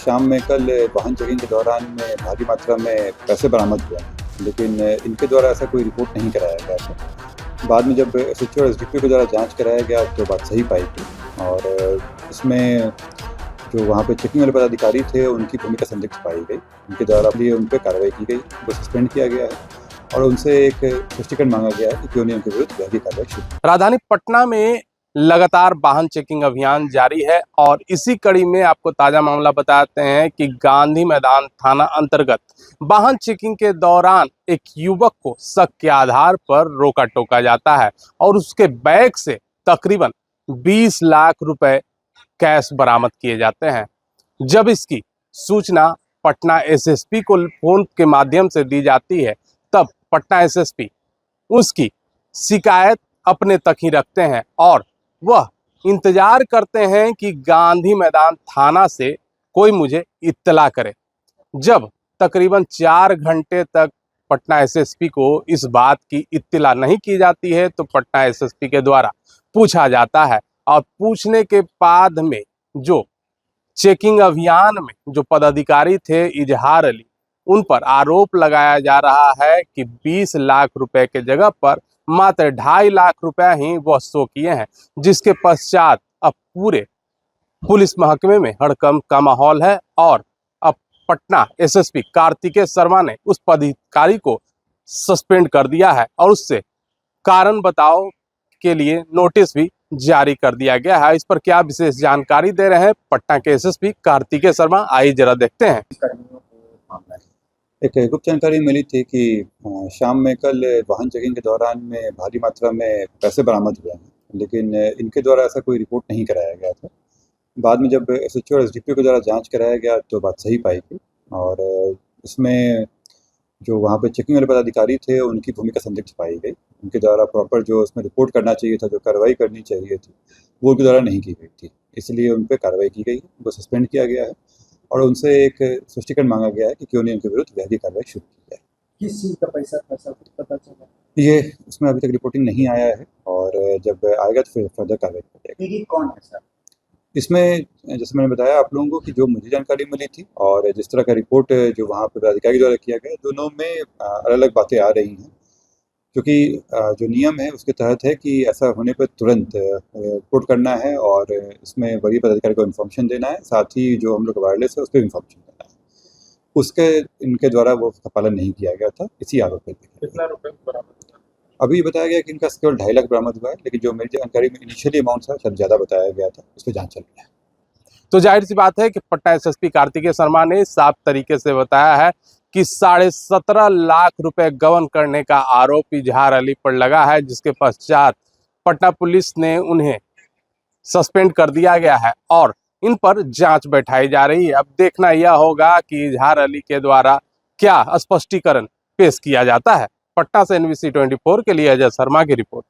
शाम में कल वाहन चेकिंग के दौरान में भारी मात्रा में पैसे बरामद हुए हैं, लेकिन इनके द्वारा ऐसा कोई रिपोर्ट नहीं कराया गया था। बाद में जब एसएचओ और एसडीपीओ के द्वारा जांच कराया गया तो बात सही पाई गई और इसमें जो वहाँ पे चेकिंग वाले पदाधिकारी थे उनकी भूमिका संदिग्ध पाई गई। उनके द्वारा लिए उन पर कार्रवाई की गई, उनको सस्पेंड किया गया है और उनसे एक स्पष्टीकरण मांगा गया है कि क्यों नहीं उनके विरुद्ध विभागीय कार्रवाई शुरू। राजधानी पटना में लगातार वाहन चेकिंग अभियान जारी है और इसी कड़ी में आपको ताजा मामला बताते हैं कि गांधी मैदान थाना अंतर्गत वाहन चेकिंग के दौरान एक युवक को शक के आधार पर रोका टोका जाता है और उसके बैग से तकरीबन 20 लाख रुपए कैश बरामद किए जाते हैं। जब इसकी सूचना पटना एसएसपी को फोन के माध्यम से दी जाती है तब पटना एसएसपी उसकी शिकायत अपने तक ही रखते हैं और वह इंतजार करते हैं कि गांधी मैदान थाना से कोई मुझे इत्तला करे। जब तकरीबन 4 घंटे तक पटना एसएसपी को इस बात की इत्तला नहीं की जाती है तो पटना एसएसपी के द्वारा पूछा जाता है और पूछने के बाद में जो चेकिंग अभियान में जो पदाधिकारी थे इजहार अली, उन पर आरोप लगाया जा रहा है कि 20 लाख रुपए के जगह पर मात्र 2.5 लाख रुपए ही वह शो किए हैं, जिसके पश्चात अब पूरे पुलिस महकमे में हड़कंप का माहौल है और अब पटना एसएसपी कार्तिकेय शर्मा ने उस पदाधिकारी को सस्पेंड कर दिया है और उससे कारण बताओ के लिए नोटिस भी जारी कर दिया गया है। इस पर क्या विशेष जानकारी दे रहे हैं पटना के एसएसपी कार्तिकेय शर्मा, आइए जरा देखते हैं। एक गुप्त जानकारी मिली थी कि शाम में कल वाहन चेकिंग के दौरान में भारी मात्रा में पैसे बरामद हुए हैं, लेकिन इनके द्वारा ऐसा कोई रिपोर्ट नहीं कराया गया था। बाद में जब एसएचओ और एसडीपीओ के द्वारा जांच कराया गया तो बात सही पाई गई और इसमें जो वहाँ पे चेकिंग वाले पदाधिकारी थे उनकी भूमिका संदिग्ध पाई गई। उनके द्वारा प्रॉपर जो उसमें रिपोर्ट करना चाहिए था, जो कार्रवाई करनी चाहिए थी, वो उनके द्वारा नहीं की गई थी, इसलिए उन पर कार्रवाई की गई, उनको सस्पेंड किया गया है और उनसे एक स्पष्टीकरण मांगा गया है कि क्यों नहीं उनके विरुद्ध विभागीय कार्रवाई शुरू की जाए। किस चीज़ का पैसा था, सब कुछ पता चला? ये उसमें अभी तक रिपोर्टिंग नहीं आया है और जब आएगा तो फिर फर्दर कार्रवाई की जाएगी। ये कौन है सर? इसमें जैसे मैंने बताया आप लोगों को कि जो मुझे जानकारी मिली थी और जिस तरह का रिपोर्ट जो वहाँ पर पदाधिकारी द्वारा किया गया, दोनों में अलग अलग बातें आ रही हैं, क्योंकि जो नियम है उसके तहत है कि ऐसा होने पर तुरंत रिपोर्ट करना है और इसमें वरीय पदाधिकारी को इन्फॉर्मेशन देना है, साथ ही जो हम लोग वायरलेस है उस पर इन्फॉर्मेशन देना है। उसके इनके द्वारा वो पालन नहीं किया गया था, इसी आरोप पर। कितना रुपए बरामद? अभी बताया गया कि इनका केवल 2.5 लाख बरामद हुआ है, लेकिन जो मेरी जानकारी में इनिशियली अमाउंट था शायद ज़्यादा बताया गया था, उस पर जाँच चल रही है। तो जाहिर सी बात है कि पटना एसएसपी कार्तिकेय शर्मा ने साफ तरीके से बताया है कि 17.5 लाख रुपए गबन करने का आरोप इजहार अली पर लगा है, जिसके पश्चात पटना पुलिस ने उन्हें सस्पेंड कर दिया गया है और इन पर जांच बैठाई जा रही है। अब देखना यह होगा कि इजहार अली के द्वारा क्या स्पष्टीकरण पेश किया जाता है। पटना से NBC 24 के लिए अजय शर्मा की रिपोर्ट।